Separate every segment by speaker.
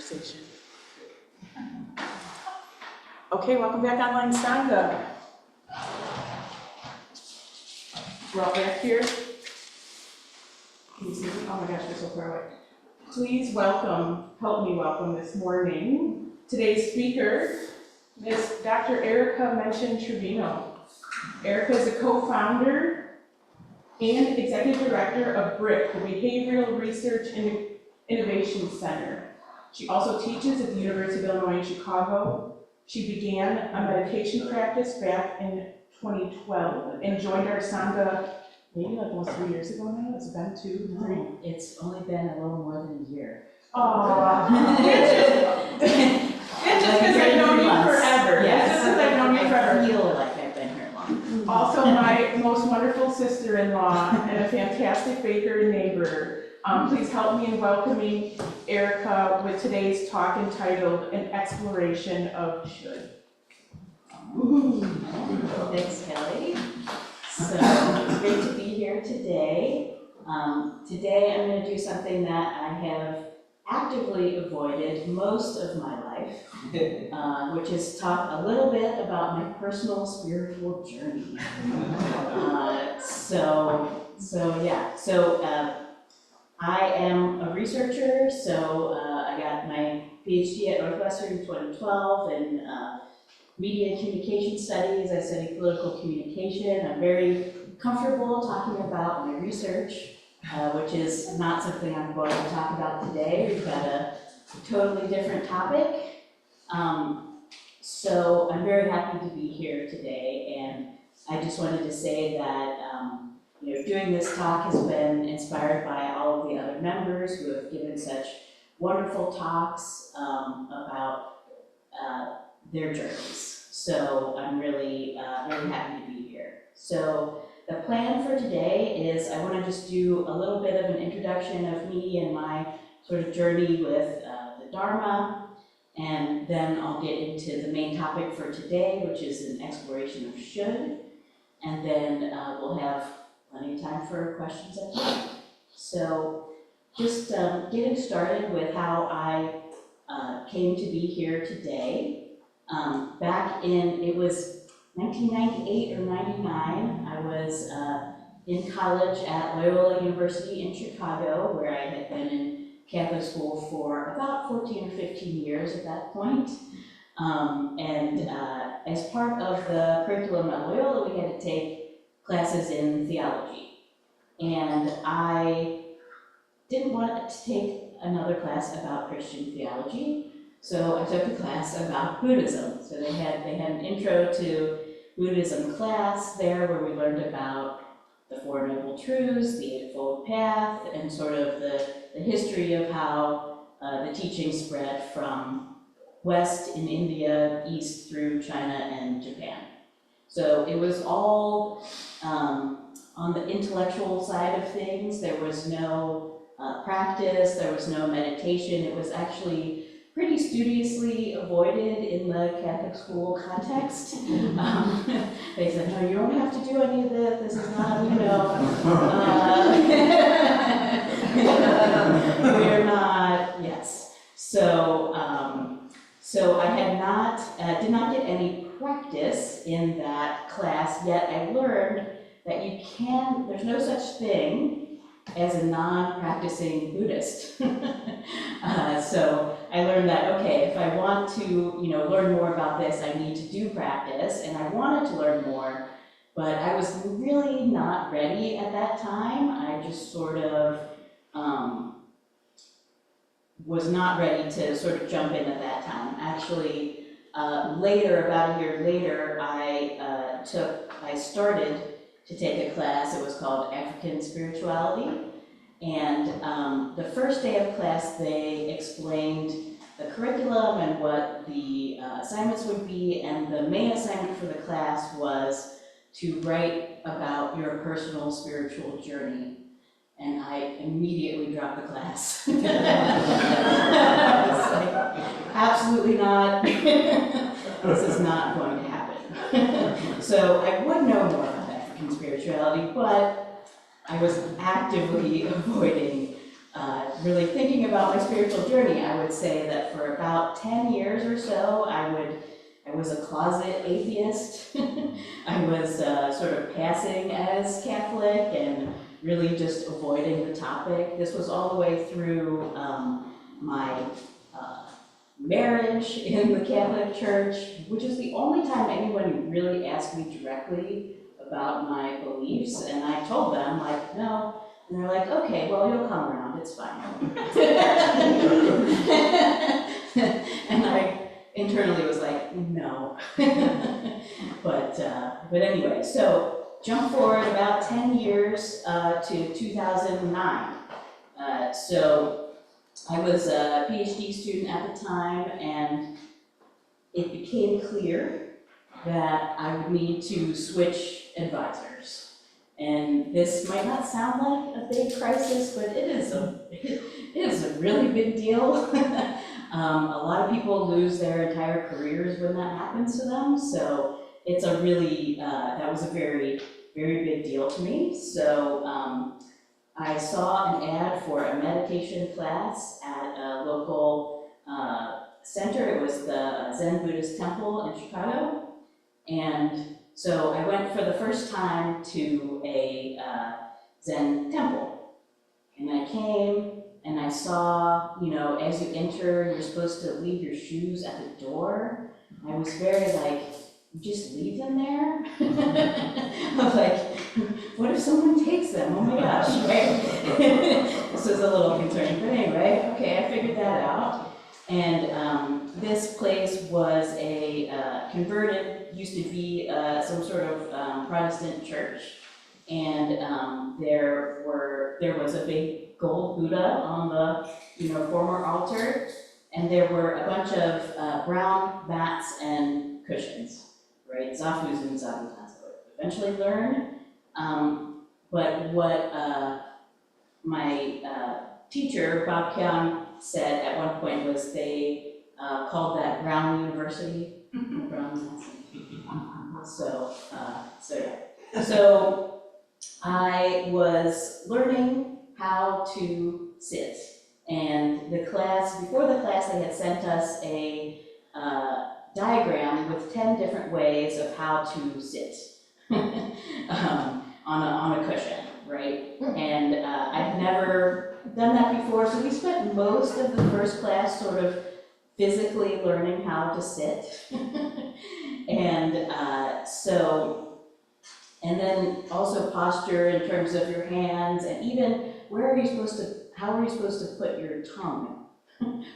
Speaker 1: conversation. Okay, welcome back online, Sangha. We're all back here. Can you see me? Oh my gosh, we're so far away. Please help me welcome this morning today's speaker, Ms. Dr. Ericka Menchen-Trevino. Ericka is a co-founder and executive director of BRIC, the Behavioral Research and Innovation Center. She also teaches at the University of Illinois in Chicago. She began a meditation practice back in 2012 and joined our Sangha maybe like almost 3 years ago now. It's been 2, 3.
Speaker 2: No, it's only been a little more than a year.
Speaker 1: Aww. It's just because I've known you forever.
Speaker 2: Yes.
Speaker 1: It's just because I've known you forever.
Speaker 2: I feel like I've been here long.
Speaker 1: Also, my most wonderful sister-in-law and a fantastic baker and neighbor. Please help me in welcoming Ericka with today's talk entitled An Exploration of Should.
Speaker 2: Thanks, Kelly. So it's great to be here today. Today I'm going to do something that I have actively avoided most of my life, which is talk a little bit about my personal spiritual journey. I am a researcher, so I got my PhD at Northwestern in 2012 in media and communication studies. I studied political communication. I'm very comfortable talking about my research, which is not something I'm going to talk about today. We've got a totally different topic. So I'm very happy to be here today, and I just wanted to say that doing this talk has been inspired by all of the other members who have given such wonderful talks about their journeys. So I'm really, really happy to be here. So the plan for today is I want to just do a little bit of an introduction of me and my sort of journey with the Dharma, and then I'll get into the main topic for today, which is an exploration of should, and then we'll have plenty of time for questions at the end. So just getting started with how I came to be here today. Back in, it was 1998 or 99, I was in college at Loyola University in Chicago, where I had been in Catholic school for about 14 or 15 years at that point. As part of the curriculum at Loyola, we had to take classes in theology. And I didn't want to take another class about Christian theology, so I took a class about Buddhism. So they had an intro to Buddhism class there where we learned about the Four Noble Truths, the Eightfold Path, and sort of the history of how the teaching spread from west in India, east through China and Japan. So it was all on the intellectual side of things. There was no practice, there was no meditation. It was actually pretty studiously avoided in the Catholic school context. They said, no, you don't have to do any of this. This is not, we're not, yes. So I did not get any practice in that class, yet I learned that there's no such thing as a non-practicing Buddhist. So I learned that, okay, if I want to, learn more about this, I need to do practice, and I wanted to learn more, but I was really not ready at that time. I just sort of was not ready to sort of jump in at that time. Actually, later, about a year later, I started to take a class. It was called African Spirituality. And the first day of class, they explained the curriculum and what the assignments would be. And the main assignment for the class was to write about your personal spiritual journey. And I immediately dropped the class. I was like, absolutely not. This is not going to happen. So I would know more about African spirituality, but I was actively avoiding really thinking about my spiritual journey, I would say that for about 10 years or so, I was a closet atheist. I was sort of passing as Catholic and really just avoiding the topic. This was all the way through my marriage in the Catholic Church, which is the only time anyone really asked me directly about my beliefs, and I told them, like, no. And they're like, okay, well, you'll come around, it's fine. And I internally was like, no. But anyway, so jump forward about 10 years to 2009. So I was a PhD student at the time, and it became clear that I would need to switch advisors. And this might not sound like a big crisis, but it is a really big deal. A lot of people lose their entire careers when that happens to them, so it's a really, that was a very, very big deal to me. So I saw an ad for a meditation class at a local center. It was the Zen Buddhist temple in Chicago, and so I went for the first time to a Zen temple, and I came and I saw, you know, as you enter, you're supposed to leave your shoes at the door. I was very like, you just leave them there? I was like, what if someone takes them? Oh my gosh, right? This was a little concerning, but anyway, okay, I figured that out. And this place was a converted, used to be some sort of Protestant church, and there was a big gold Buddha on the former altar, and there were a bunch of brown mats and cushions, right? Zafus and zabutans, I eventually learned. But what my teacher, Bob Kyung, said at one point was they called that Brown University. Brown so yeah. So I was learning how to sit, and before the class they had sent us a diagram with 10 different ways of how to sit on a cushion, right? And I've never done that before, so we spent most of the first class sort of physically learning how to sit. And then also posture in terms of your hands, and even how are you supposed to put your tongue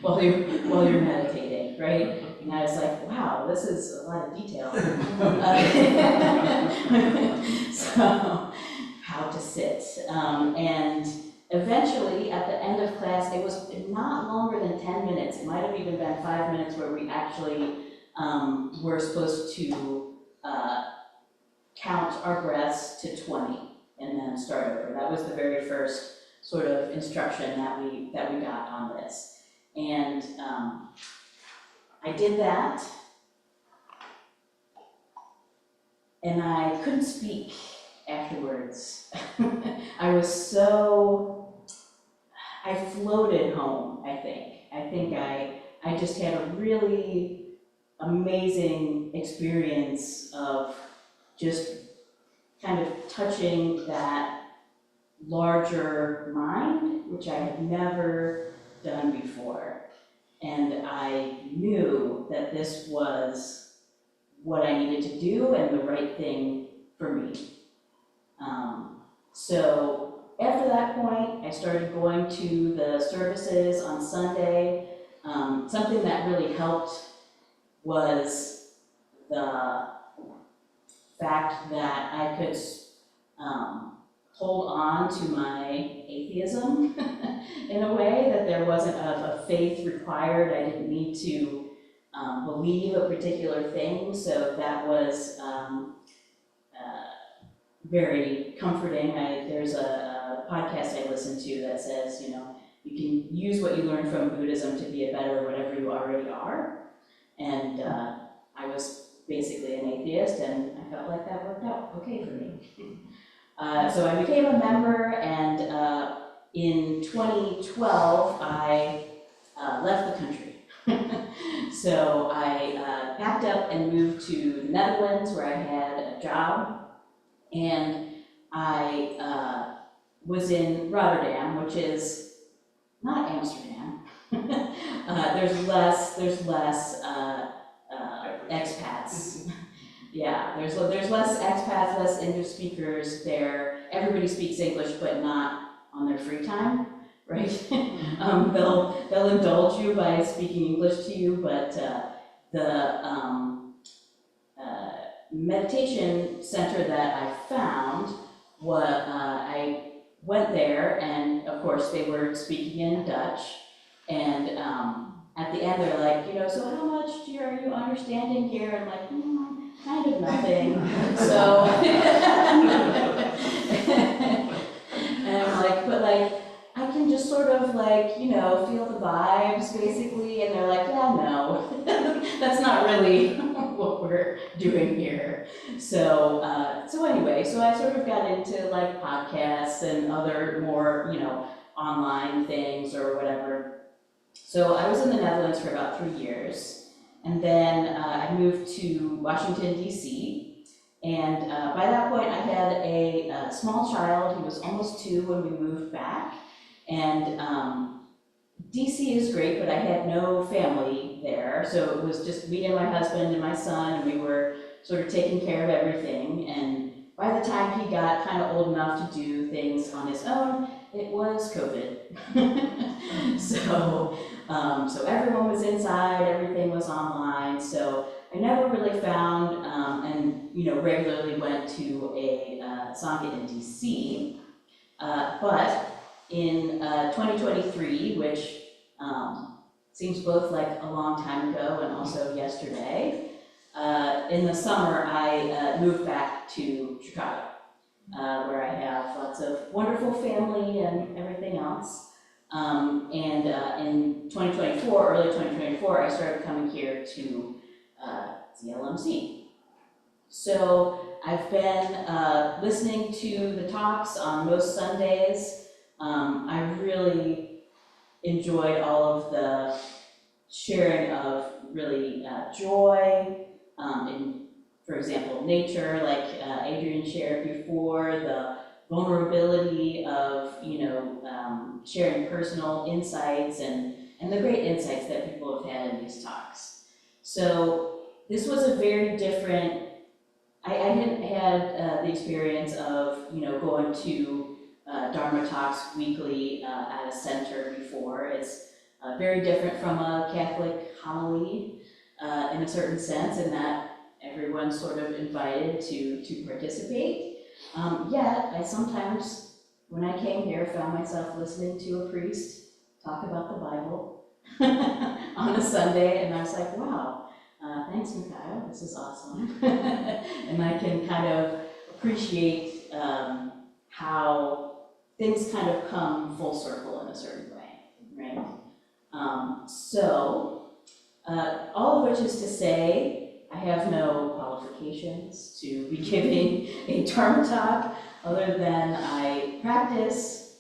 Speaker 2: while you're meditating, right? And I was like, wow, this is a lot of detail. So, how to sit. And eventually, at the end of class, it was not longer than 10 minutes. It might have even been 5 minutes where we actually were supposed to count our breaths to 20 and then start over. That was the very first sort of instruction that we got on this. And I did that, and I couldn't speak afterwards. I floated home, I think. I just had a really amazing experience of just kind of touching that larger mind, which I had never done before. And I knew that this was what I needed to do and the right thing for me. So after that point, I started going to the services on Sunday. Something that really helped was the fact that I could hold on to my atheism in a way, that there wasn't a faith required. I didn't need to believe a particular thing, so that was very comforting. There's a podcast I listen to that says, you can use what you learn from Buddhism to be a better whatever you already are. And I was basically an atheist, and I felt like that worked out okay for me. So I became a member, and in 2012, I left the country. So I packed up and moved to the Netherlands, where I had a job, and I was in Rotterdam, which is not Amsterdam. There's less expats. Yeah, there's less expats, less English speakers there. Everybody speaks English, but not on their free time, right? They'll indulge you by speaking English to you, but the meditation center that I found, I went there, and of course they were speaking in Dutch, and at the end they're like, so how much are you understanding here? I'm like, kind of nothing. So, and I'm like, but like, I can just sort of like, feel the vibes basically, and they're like, yeah, no, that's not really what we're doing here. So, anyway, so I sort of got into like podcasts and other more, online things or whatever. So I was in the Netherlands for about 3 years, and then I moved to Washington, D.C., and by that point I had a small child. He was almost 2 when we moved back, and DC is great, but I had no family there, so it was just me and my husband and my son, and we were sort of taking care of everything. And by the time he got kind of old enough to do things on his own, it was COVID. So everyone was inside, everything was online, so I never really found and regularly went to a Sangha in DC, but in 2023, which seems both like a long time ago and also yesterday, in the summer I moved back to Chicago, where I have lots of wonderful family and everything else. And in 2024, early 2024, I started coming here to ZLMC. So I've been listening to the talks on most Sundays. I really enjoyed all of the sharing of really joy in, for example, nature, like Adrian shared before, the vulnerability of sharing personal insights and the great insights that people have had in these talks. So this was a very different, I hadn't had the experience of going to Dharma talks weekly at a center before. It's very different from a Catholic homily in a certain sense, in that everyone's sort of invited to participate. Yet I sometimes, when I came here, found myself listening to a priest talk about the Bible on a Sunday, and I was like, wow, thanks, Mikhail, this is awesome. And I can kind of appreciate how things kind of come full circle in a certain way, right? All of which is to say, I have no qualifications to be giving a Dharma talk, other than I practice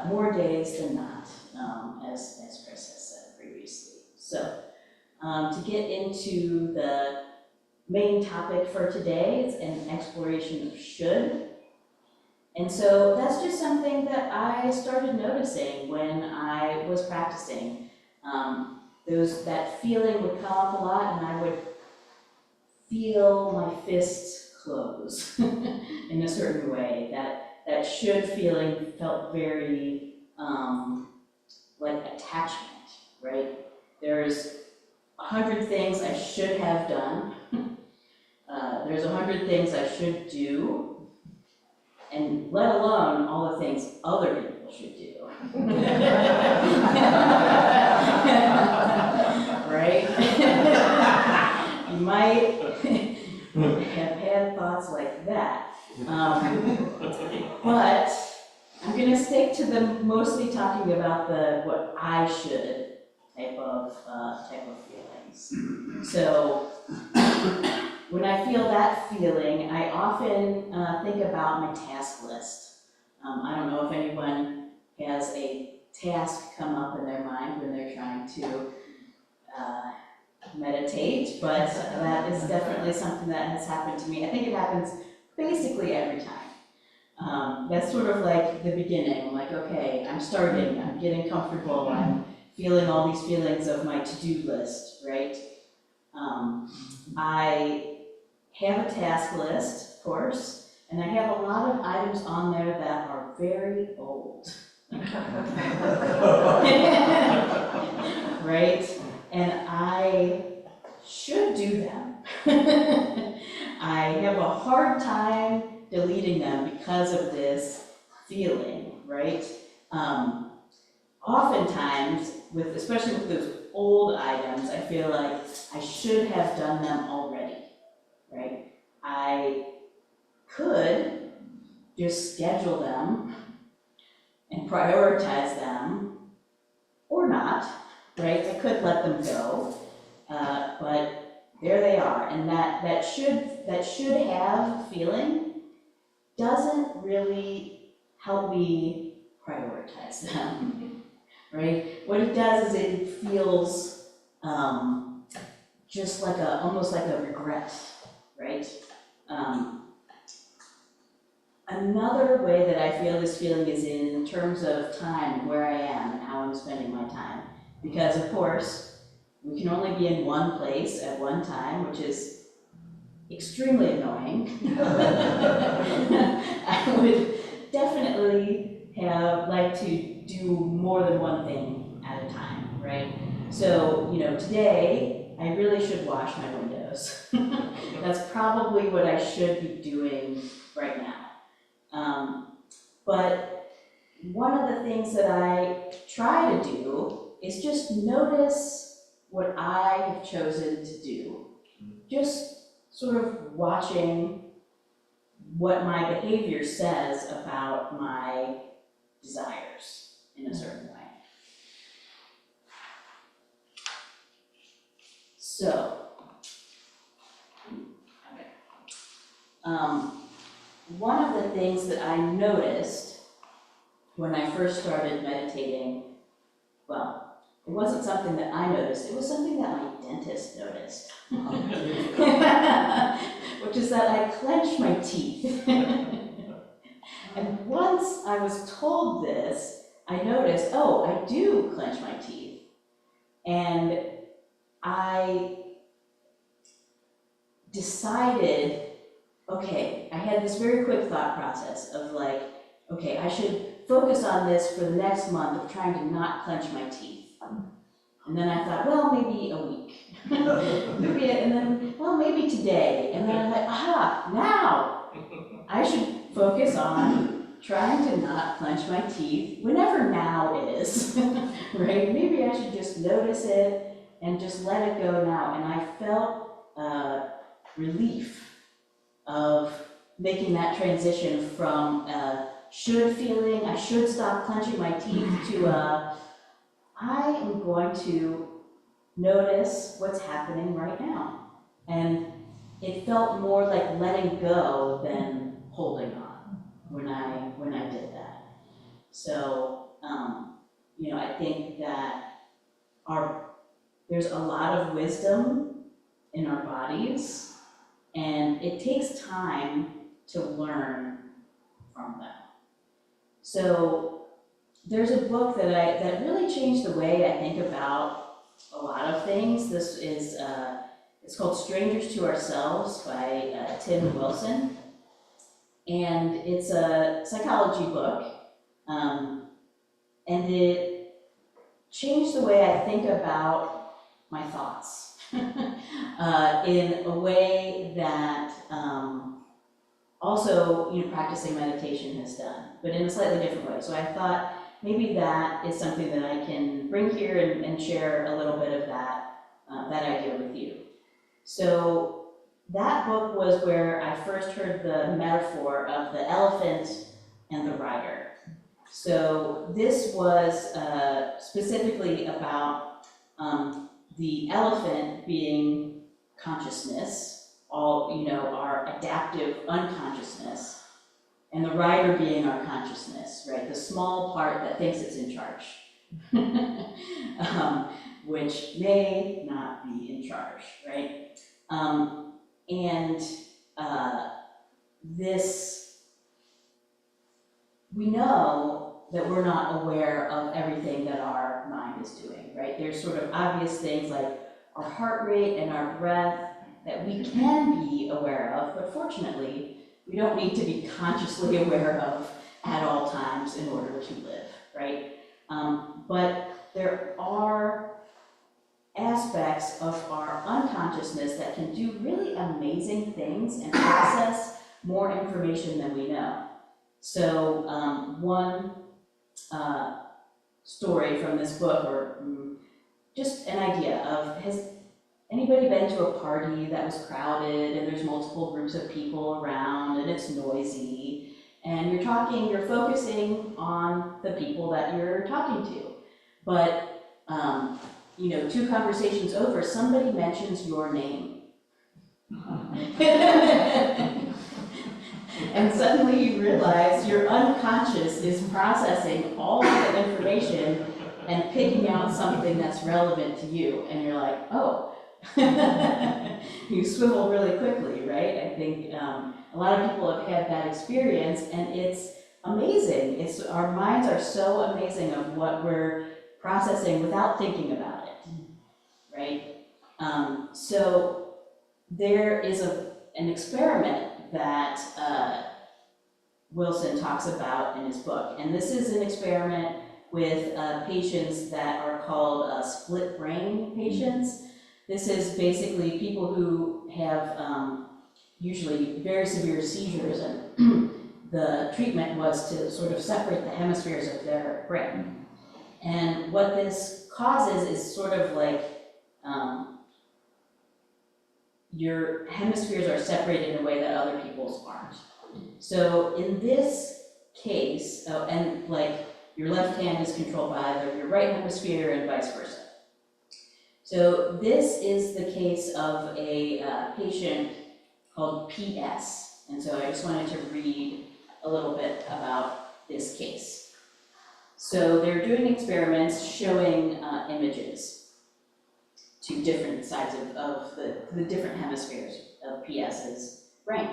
Speaker 2: more days than not, as Chris has said previously. So, to get into the main topic for today, it's an exploration of should. And so that's just something that I started noticing when I was practicing. That feeling would come up a lot, and I would feel my fists close in a certain way. That should feeling felt very like attachment, right? There's 100 things I should have done. There's 100 things I should do, and let alone all the things other people should do. Right? You might have had thoughts like that. But I'm going to stick to mostly talking about what I should type of feelings. So when I feel that feeling, I often think about my task list. I don't know if anyone has a task come up in their mind when they're trying to meditate, but that is definitely something that has happened to me. I think it happens basically every time. That's sort of like the beginning. I'm like, okay, I'm starting, I'm getting comfortable, I'm feeling all these feelings of my to-do list, right? I have a task list, of course, and I have a lot of items on there that are very old. Right? And I should do them. I have a hard time deleting them because of this feeling, right? Oftentimes, especially with those old items, I feel like I should have done them already, right? I could just schedule them and prioritize them, or not, right? I could let them go, but there they are, and that should have feeling doesn't really help me prioritize them, right? What it does is it feels just like almost like a regret, right? Another way that I feel this feeling is in terms of time, where I am and how I'm spending my time. Because of course, we can only be in one place at one time, which is extremely annoying. I would definitely have liked to do more than one thing at a time, right? So, today, I really should wash my windows. That's probably what I should be doing right now. But one of the things that I try to do is just notice what I have chosen to do. Just sort of watching what my behavior says about my desires in a certain way. So, one of the things that I noticed when I first started meditating, well, it wasn't something that I noticed, it was something that my dentist noticed. Which is that I clench my teeth. And once I was told this, I noticed, oh, I do clench my teeth. And I decided, okay, I had this very quick thought process of like, okay, I should focus on this for the next month of trying to not clench my teeth. And then I thought, well, maybe a week. And then, well, maybe today. And then I thought, aha, now I should focus on trying to not clench my teeth, whenever now is, right? Maybe I should just notice it and just let it go now. And I felt relief of making that transition from should feeling, I should stop clenching my teeth, to I am going to notice what's happening right now. And it felt more like letting go than holding on when I did that. So, I think that there's a lot of wisdom in our bodies, and it takes time to learn from them. So there's a book that really changed the way I think about a lot of things. This is it's called Strangers to Ourselves by Tim Wilson, and it's a psychology book, and it changed the way I think about my thoughts in a way that also practicing meditation has done, but in a slightly different way. So I thought maybe that is something that I can bring here and share a little bit of that idea with you. So that book was where I first heard the metaphor of the elephant and the rider. So this was specifically about the elephant being consciousness, our adaptive unconsciousness, and the rider being our consciousness, right? The small part that thinks it's in charge, which may not be in charge, right? We know that we're not aware of everything that our mind is doing, right? There's sort of obvious things like our heart rate and our breath that we can be aware of, but fortunately, we don't need to be consciously aware of at all times in order to live, right? But there are aspects of our unconsciousness that can do really amazing things and process more information than we know. So one story from this book, or just an idea of, has anybody been to a party that was crowded and there's multiple groups of people around and it's noisy, and you're focusing on the people that you're talking to, but you know, 2 conversations over, somebody mentions your name. And suddenly you realize your unconscious is processing all of the information and picking out something that's relevant to you, and you're like, oh. You swivel really quickly, right? I think a lot of people have had that experience, and it's amazing. Our minds are so amazing of what we're processing without thinking about it, right? So there is an experiment that Wilson talks about in his book, and this is an experiment with patients that are called split brain patients. This is basically people who have usually very severe seizures, and the treatment was to sort of separate the hemispheres of their brain. And what this causes is sort of like your hemispheres are separated in a way that other people's aren't. So in this case, and like your left hand is controlled by your right hemisphere and vice versa. So this is the case of a patient called PS. And so I just wanted to read a little bit about this case. So they're doing experiments showing images to different sides of the different hemispheres of PS's brain.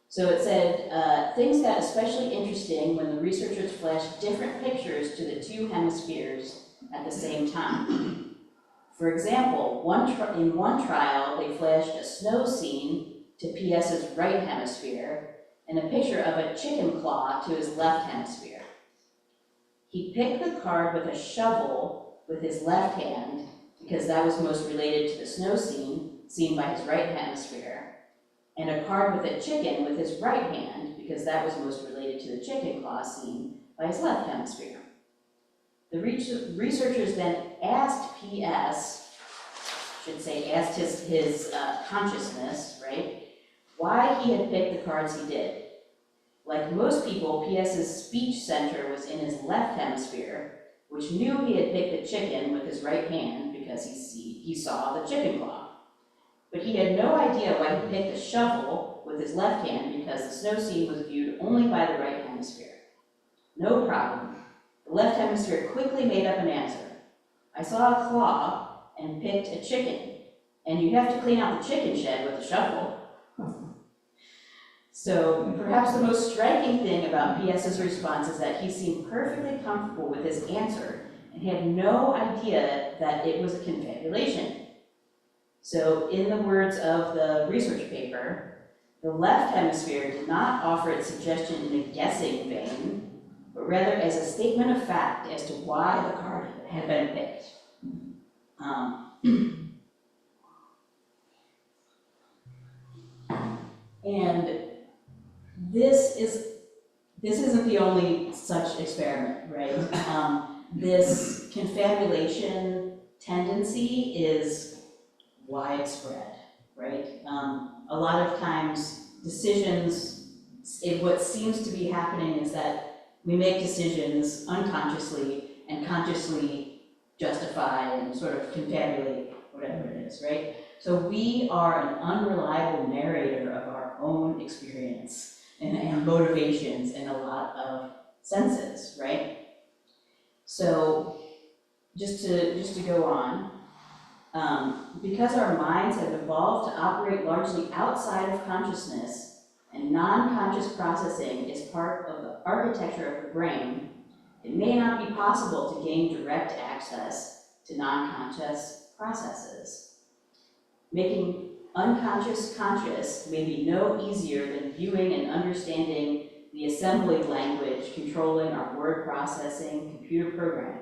Speaker 2: So it said, things got especially interesting when the researchers flashed different pictures to the 2 hemispheres at the same time. For example, in one trial, they flashed a snow scene to PS's right hemisphere and a picture of a chicken claw to his left hemisphere. He picked the card with a shovel with his left hand because that was most related to the snow scene seen by his right hemisphere, and a card with a chicken with his right hand because that was most related to the chicken claw seen by his left hemisphere. The researchers then asked PS, asked his consciousness, right, why he had picked the cards he did. Like most people, PS's speech center was in his left hemisphere, which knew he had picked the chicken with his right hand because he saw the chicken claw. But he had no idea why he picked the shovel with his left hand because the snow scene was viewed only by the right hemisphere. No problem. The left hemisphere quickly made up an answer. I saw a claw and picked a chicken, and you have to clean out the chicken shed with a shovel. So perhaps the most striking thing about PS's response is that he seemed perfectly comfortable with his answer and had no idea that it was a confabulation. So in the words of the research paper, the left hemisphere did not offer its suggestion in a guessing vein, but rather as a statement of fact as to why the card had been picked. And this isn't the only such experiment, right? This confabulation tendency is widespread, right? A lot of times decisions, what seems to be happening is that we make decisions unconsciously and consciously justify and sort of confabulate whatever it is, right? So we are an unreliable narrator of our own experience. and motivations in a lot of senses, right? So just to go on, because our minds have evolved to operate largely outside of consciousness and non-conscious processing is part of the architecture of the brain, it may not be possible to gain direct access to non-conscious processes. Making unconscious conscious may be no easier than viewing and understanding the assembly language controlling our word processing computer program.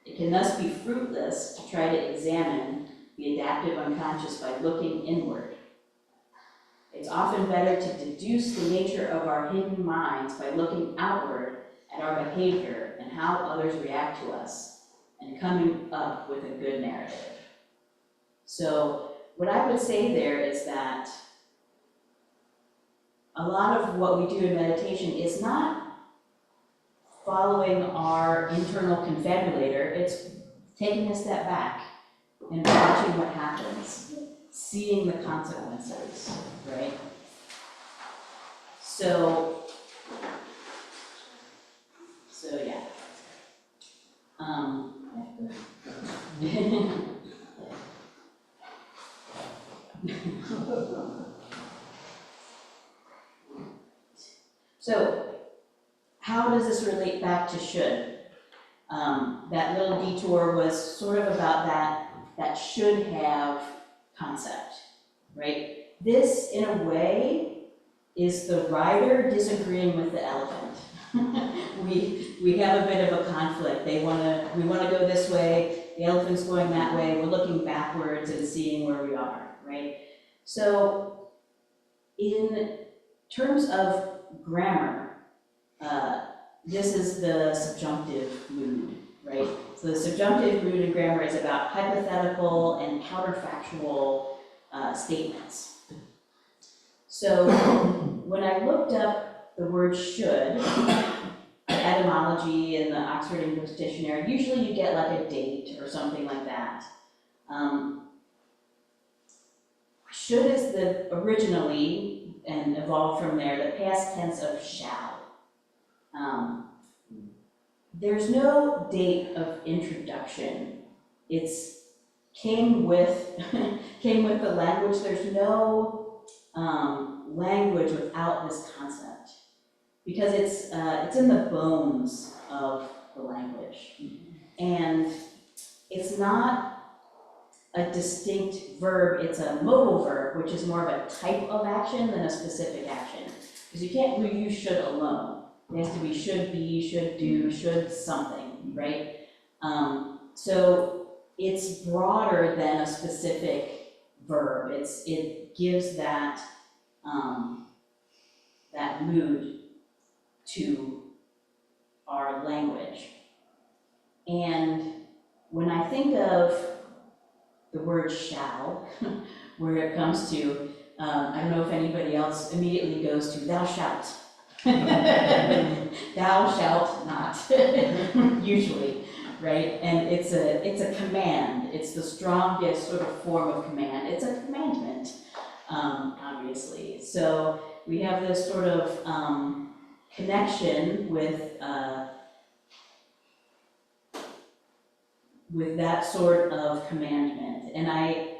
Speaker 2: It can thus be fruitless to try to examine the adaptive unconscious by looking inward. It's often better to deduce the nature of our hidden minds by looking outward at our behavior and how others react to us, and coming up with a good narrative. So what I would say there is that a lot of what we do in meditation is not following our internal confabulator, it's taking a step back and watching what happens, seeing the consequences, right? So yeah. So how does this relate back to should? That little detour was sort of about that should have concept, right? This, in a way, is the rider disagreeing with the elephant. we have a bit of a conflict. We want to go this way, the elephant's going that way, we're looking backwards and seeing where we are, right? So in terms of grammar, this is the subjunctive mood, right? So the subjunctive mood in grammar is about hypothetical and counterfactual statements. So when I looked up the word should, etymology in the Oxford English Dictionary, usually you get like a date or something like that. Should is originally, and evolved from there, the past tense of shall. There's no date of introduction. It's came with the language. There's no language without this concept, because it's in the bones of the language, and it's not a distinct verb. It's a modal verb, which is more of a type of action than a specific action, because you can't use should alone. It has to be, should do, should something, right? So it's broader than a specific verb. It gives that mood to our language. And when I think of the word shall, where it comes to, I don't know if anybody else immediately goes to thou shalt. Thou shalt not, usually, right? And it's a command. It's the strongest sort of form of command. It's a commandment, obviously. So we have this sort of connection with that sort of commandment. And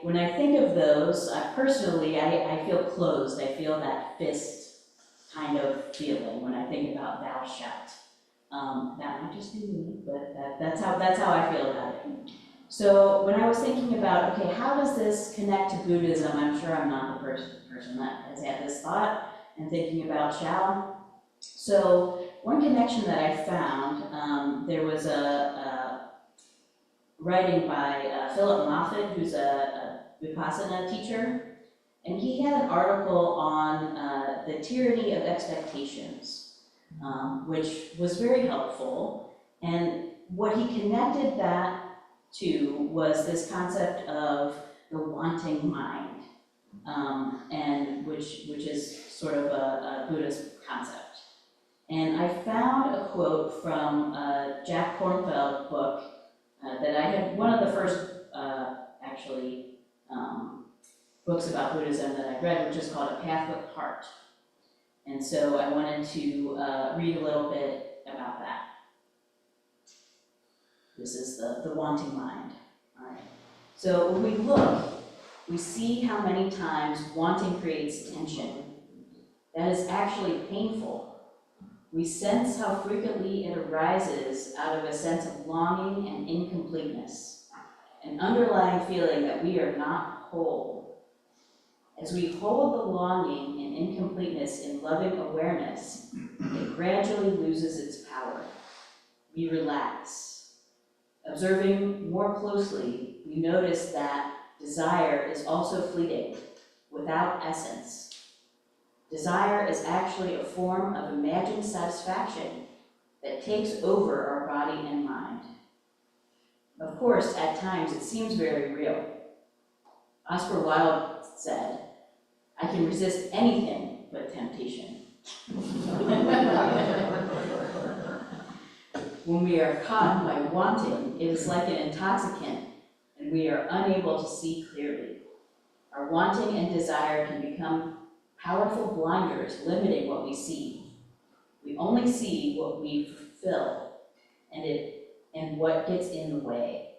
Speaker 2: when I think of those, personally, I feel closed. I feel that fist kind of feeling when I think about thou shalt. That might just be me, but that's how I feel about it. So when I was thinking about, okay, how does this connect to Buddhism? I'm sure I'm not the person that has had this thought and thinking about shall. So one connection that I found, there was a writing by Philip Moffitt, who's a Vipassana teacher. And he had an article on the tyranny of expectations, which was very helpful. And what he connected that to was this concept of the wanting mind, and which is sort of a Buddhist concept. And I found a quote from a Jack Kornfeld book that I had, one of the first books about Buddhism that I read, which is called A Path with Heart. And so I wanted to read a little bit about that. This is the wanting mind. All right. So when we look, we see how many times wanting creates tension. That is actually painful. We sense how frequently it arises out of a sense of longing and incompleteness, an underlying feeling that we are not whole. As we hold the longing and incompleteness in loving awareness, it gradually loses its power. We relax. Observing more closely, we notice that desire is also fleeting, without essence. Desire is actually a form of imagined satisfaction that takes over our body and mind. Of course, at times it seems very real. Oscar Wilde said, "I can resist anything but temptation." When we are caught by wanting, it is like an intoxicant, and we are unable to see clearly. Our wanting and desire can become powerful blinders, limiting what we see. We only see what we fulfill, and what gets in the way.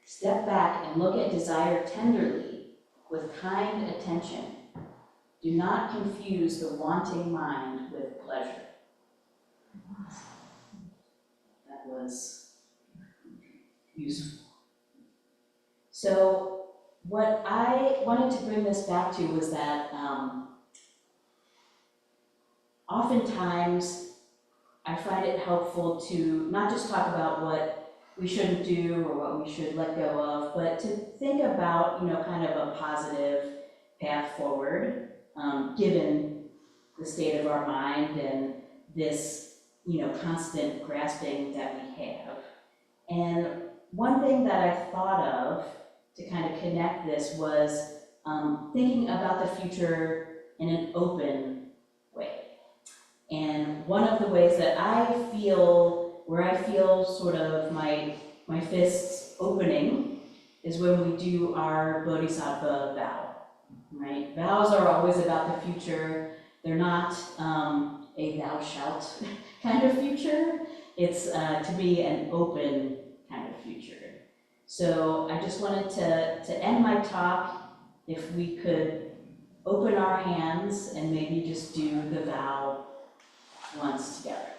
Speaker 2: Step back and look at desire tenderly, with kind attention. Do not confuse the wanting mind with pleasure. That was useful. So what I wanted to bring this back to was that oftentimes I find it helpful to not just talk about what we shouldn't do or what we should let go of, but to think about, kind of a positive path forward, given the state of our mind and this, constant grasping that we have. And one thing that I thought of to kind of connect this was thinking about the future in an open way. And one of the ways that I feel sort of my fists opening is when we do our Bodhisattva vow, right? Vows are always about the future. They're not a thou shalt kind of future. It's to be an open kind of future. So I just wanted to end my talk, if we could open our hands and maybe just do the vow once together.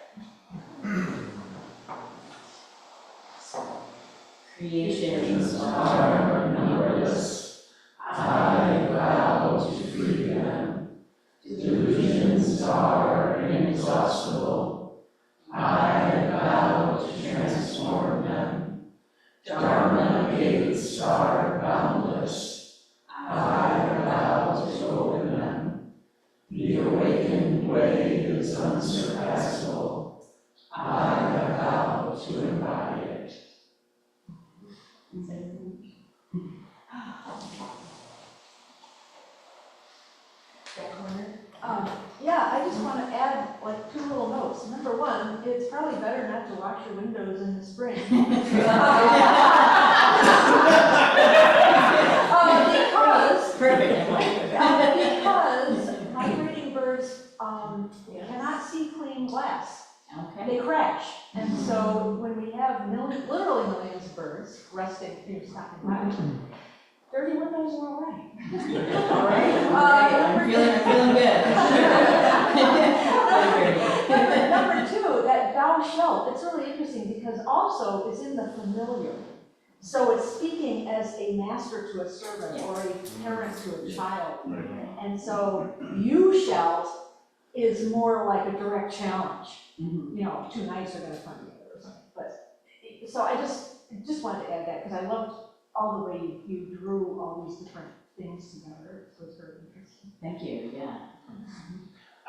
Speaker 2: Creations are numberless. I vow to free them. Delusions are inexhaustible. I vow to transform them. Dharma gates are boundless. I vow to open them. The awakened way is unsurpassable. I vow to embody it.
Speaker 3: Yeah, I just want to add like 2 little notes. Number 1, it's probably better not to wash your windows in the spring. Because migrating birds cannot see clean glass.
Speaker 2: Okay.
Speaker 3: They crash. And so when we have literally millions of birds resting, stopping by, dirty windows are all right.
Speaker 2: All right. I'm feeling good.
Speaker 3: Number 2, that thou shalt, it's really interesting because also it's in the familiar. So it's speaking as a master to a servant or a parent to a child. And so you shalt is more like a direct challenge. Two knights are going to come together or something. But so I just wanted to add that because I loved all the way you drew all these different things together. So it's very interesting.
Speaker 2: Thank you, yeah.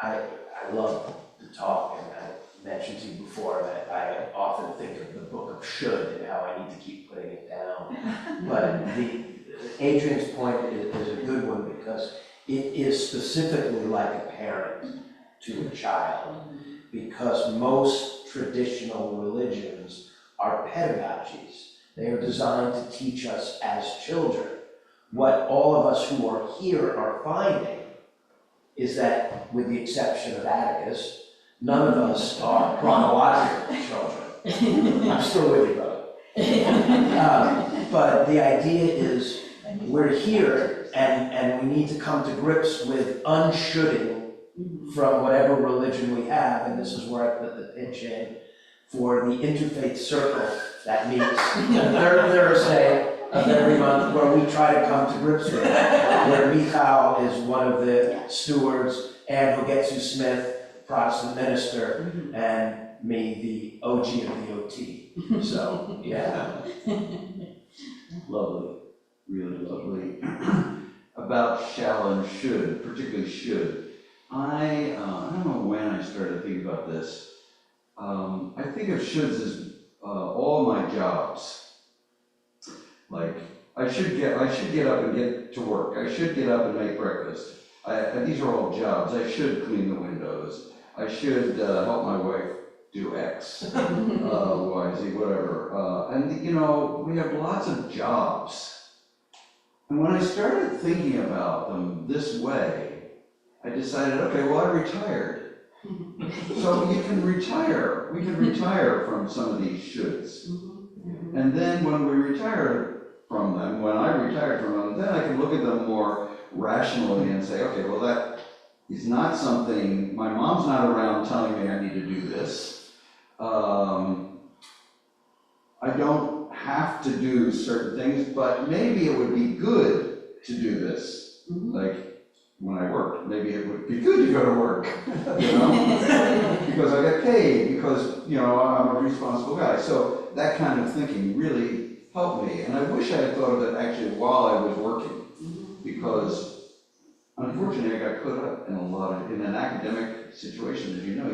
Speaker 4: I love the talk, and I mentioned to you before that I often think of the book of should and how I need to keep putting it down. But Adrian's point is a good one because it is specifically like a parent to a child, because most traditional religions are pedagogies. They are designed to teach us as children. What all of us who are here are finding is that, with the exception of Atticus, none of us are chronological children. I'm still with you, brother. But the idea is, we're here and we need to come to grips with unshoulding from whatever religion we have, and this is where I put the pitch in for the interfaith circle that meets the third Thursday of every month, where we try to come to grips with it. Where Michal is one of the stewards, Ann Hogetsu Smith, Protestant minister, and me, the OG of the OT. So, yeah. Lovely.
Speaker 5: Really lovely. About shall and should, particularly should. I don't know when I started thinking about this. I think of shoulds as all my jobs. Like, I should get up and get to work. I should get up and make breakfast. These are all jobs. I should clean the windows. I should help my wife do X, Y, Z, whatever. And you know, we have lots of jobs. And when I started thinking about them this way, I decided, okay, well, I retired. So you can retire. We can retire from some of these shoulds. And then when we retire from them, when I retired from them, then I can look at them more rationally and say, okay, well, that is not something, my mom's not around telling me I need to do this. I don't have to do certain things, but maybe it would be good to do this. Like when I worked, maybe it would be good to go to work, you know, because I get paid, because, you know, I'm a responsible guy. So that kind of thinking really helped me. And I wish I had thought of it actually while I was working, because unfortunately I got caught up in an academic situation, as you know.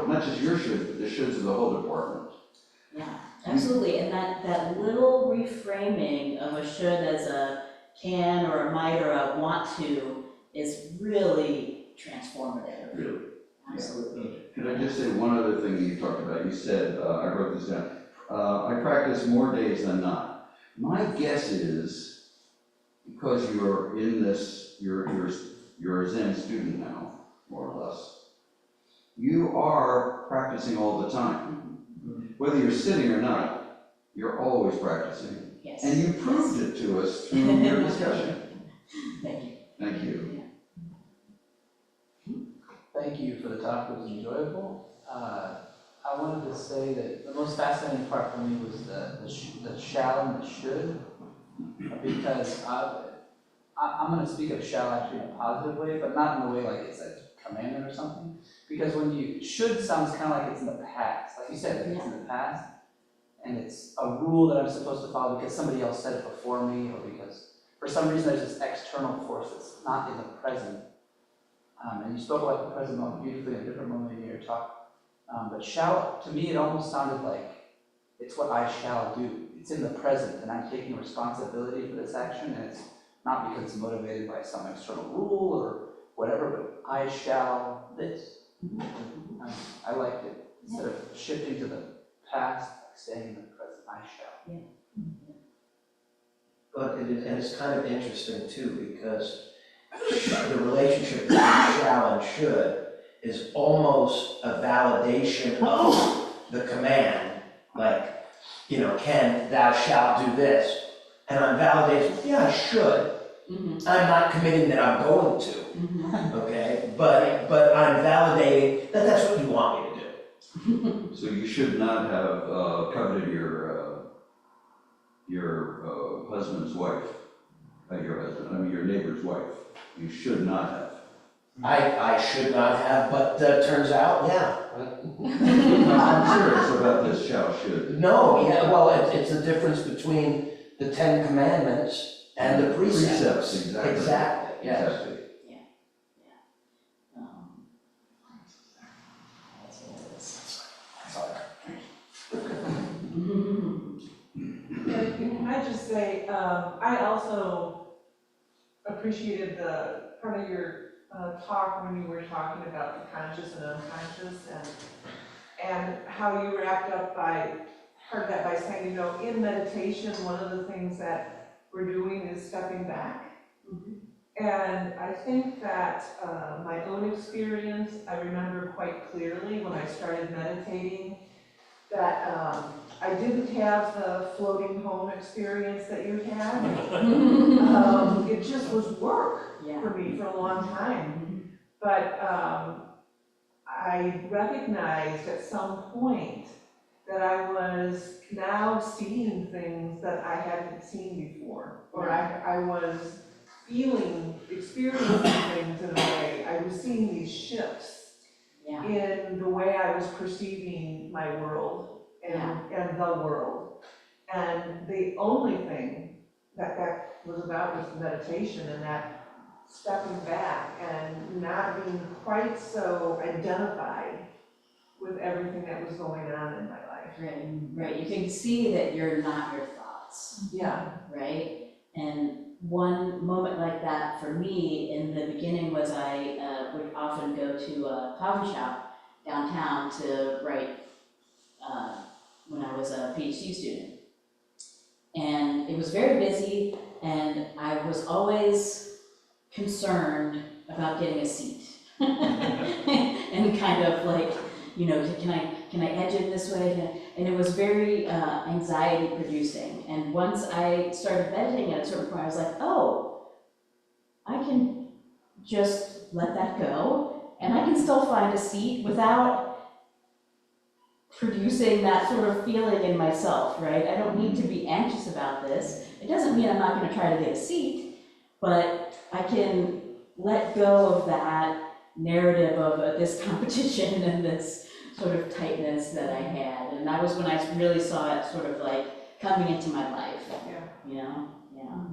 Speaker 5: Not just your shoulds, but the shoulds of the whole department.
Speaker 2: Yeah, absolutely, and that little reframing of a should as a can or a might or a want to is really transformative.
Speaker 5: Really?
Speaker 2: Absolutely.
Speaker 5: Could I just say one other thing that you talked about? You said, I wrote this down, I practice more days than not. My guess is, because you're in this, you're a Zen student now, more or less, you are practicing all the time. Whether you're sitting or not, you're always practicing.
Speaker 2: Yes.
Speaker 5: And you proved it to us through your discussion.
Speaker 2: Thank you.
Speaker 5: Thank you.
Speaker 6: Thank you for the talk, it was enjoyable. I wanted to say that the most fascinating part for me was the shall and the should, because I'm going to speak of shall actually in a positive way, but not in a way like it's a commandment or something. Because when you should sounds kind of like it's in the past, like you said, like it's in the past, and it's a rule that I'm supposed to follow because somebody else said it before me, or because for some reason there's this external force that's not in the present. And you spoke about the present moment beautifully in a different moment in your talk. But shall, to me, it almost sounded like it's what I shall do. It's in the present, and I'm taking responsibility for this action, and it's not because it's motivated by some external rule or whatever, but I shall this. I liked it. Instead of shifting to the past, like staying in the present, I shall.
Speaker 4: But and it's kind of interesting too, because the relationship between shall and should is almost a validation of the command, like, you know, can thou shalt do this? And I'm validating, yeah, I should. I'm not committing that I'm going to, okay? But I'm validating that that's what you want me to do.
Speaker 5: So you should not have coveted your husband's wife, your neighbor's wife. You should not have.
Speaker 4: I should not have, but turns out, yeah.
Speaker 5: I'm serious about this shall, should.
Speaker 4: No, yeah, well, it's the difference between the 10 Commandments and the precepts.
Speaker 5: Precepts, exactly.
Speaker 4: Exactly, yes.
Speaker 5: Exactly.
Speaker 2: That's what it is.
Speaker 7: Can I just say, I also appreciated the part of your talk when you were talking about the conscious and unconscious, and how you wrapped up part of that by saying, you know, in meditation, one of the things that we're doing is stepping back. And I think that my own experience, I remember quite clearly when I started meditating, that I didn't have the floating home experience that you had. It just was work
Speaker 2: Yeah.
Speaker 7: for me for a long time. But I recognized at some point that I was now seeing things that I hadn't seen before, or I was experiencing things in a way. I was seeing these shifts
Speaker 2: Yeah.
Speaker 7: in the way I was perceiving my world and the world. And the only thing that was about was meditation, and that stepping back and not being quite so identified with everything that was going on in my life.
Speaker 2: Right. You can see that you're not your thoughts,
Speaker 7: Yeah.
Speaker 2: right? And one moment like that for me in the beginning was I would often go to a coffee shop downtown to write when I was a PhD student. And it was very busy, and I was always concerned about getting a seat. And kind of like, you know, can I edge it this way? And it was very anxiety producing. And once I started meditating at a certain point, I was like, oh, I can just let that go, and I can still find a seat without producing that sort of feeling in myself, right? I don't need to be anxious about this. It doesn't mean I'm not going to try to get a seat, but I can let go of that narrative of this competition and this sort of tightness that I had. And that was when I really saw it sort of like coming into my life.
Speaker 7: Yeah.
Speaker 2: You know? Yeah.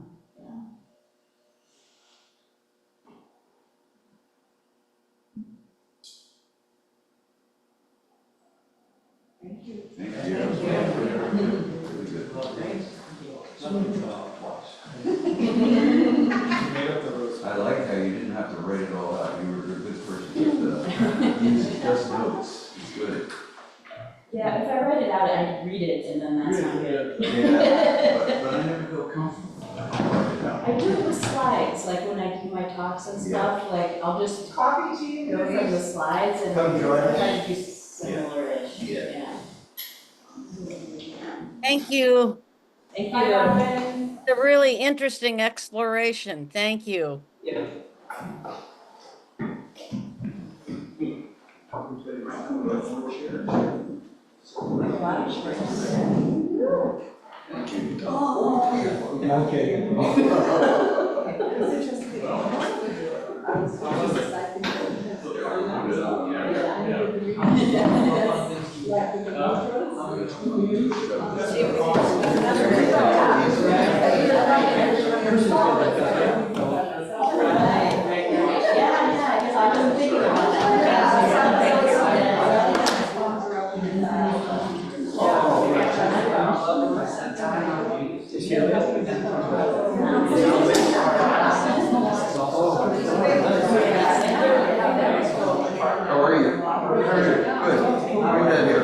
Speaker 7: Thank you.
Speaker 5: Thank
Speaker 7: Thank
Speaker 5: you.
Speaker 7: you.
Speaker 5: Really good.
Speaker 4: Well, thanks.
Speaker 5: I like how you didn't have to write it all out. You were a good person to use just notes. It's good.
Speaker 2: Yeah, if I write it out, I read it, and then that's not good.
Speaker 5: Yeah, but I never feel comfortable.
Speaker 2: I do it with slides, like when I do my talks and stuff, like I'll just
Speaker 7: Coffee, tea,
Speaker 2: go from the slides and
Speaker 4: Come join us.
Speaker 2: try to do similar-ish,
Speaker 4: Yeah.
Speaker 2: yeah.
Speaker 8: Thank you.
Speaker 2: Thank
Speaker 7: Bye,
Speaker 2: you.
Speaker 7: Robin.
Speaker 8: A really interesting exploration. Thank you.
Speaker 2: Yeah, because I wasn't thinking about
Speaker 5: How are you? Good. We met here.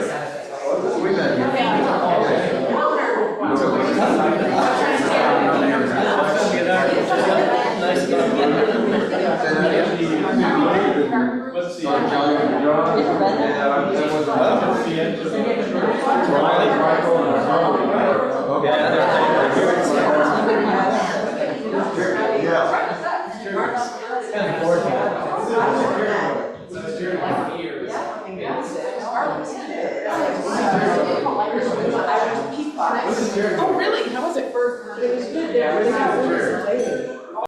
Speaker 9: Let's see.
Speaker 1: Oh, really? How was it? It was good.